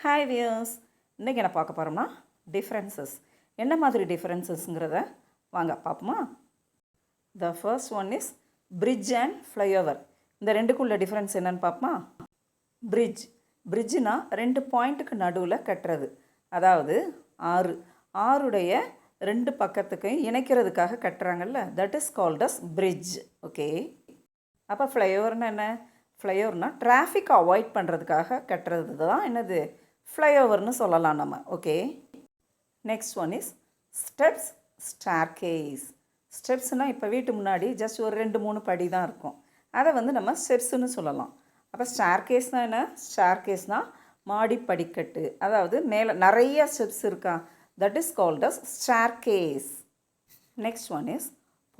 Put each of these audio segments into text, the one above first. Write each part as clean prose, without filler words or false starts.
Hi wears, இன்றைக்கி என்ன பார்க்க போகிறோம்னா டிஃப்ரென்சஸ். என்ன மாதிரி டிஃப்ரென்சஸ்ங்கிறத வாங்க பார்ப்போமா. The first one is bridge and flyover. இந்த ரெண்டுக்குள்ள டிஃப்ரென்ஸ் என்னென்னு பார்ப்போமா. பிரிட்ஜுனா ரெண்டு பாயிண்ட்டுக்கு நடுவில் கட்டுறது, அதாவது ஆறுடைய ரெண்டு பக்கத்துக்கு இணைக்கிறதுக்காக கட்டுறாங்கல்ல, that is called as bridge. Okay, அப்போ ஃப்ளைஓவர்னா என்ன? ஃப்ளைஓவர்னால் டிராஃபிக் அவாய்ட் பண்ணுறதுக்காக கட்டுறது தான் என்னது, ஃப்ளைஓவர்னு சொல்லலாம் நம்ம. Okay, next one is steps, staircase. ஸ்டெப்ஸ்னால் இப்போ வீட்டு முன்னாடி ஜஸ்ட் ஒரு 2-3 படி தான் இருக்கும், அதை நம்ம ஸ்டெப்ஸுன்னு சொல்லலாம். அப்போ ஸ்டார்கேஸ்னால் என்ன? ஸ்டார்கேஸ்னால் மாடி படிக்கட்டு, அதாவது மேலே நிறைய ஸ்டெப்ஸ் இருக்கா, that is called as staircase. Next one is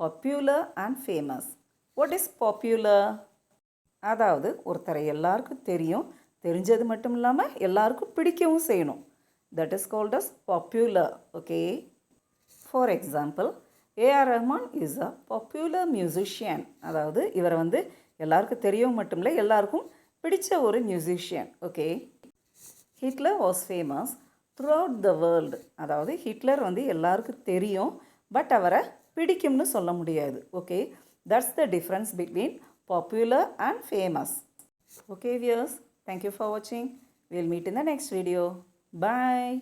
popular and famous. What is popular? அதாவது ஒருத்தரை எல்லாருக்கும் தெரிஞ்சது மட்டும் இல்லாமல் எல்லாருக்கும் பிடிக்கவும் செய்யணும், that is called as popular. Okay, for example, A R Rahman is a popular musician. அதாவது இவரை எல்லாருக்கும் தெரியவும் மட்டும் இல்லை, எல்லாருக்கும் பிடிச்ச ஒரு musician. Okay, Hitler was famous throughout the world. அதாவது ஹிட்லர் எல்லாருக்கும் தெரியும், பட் அவரை பிடிக்கும்னு சொல்ல முடியாது. Okay, that's the difference between popular and famous. Okay viewers, thank you for watching. We'll meet in the next video. Bye.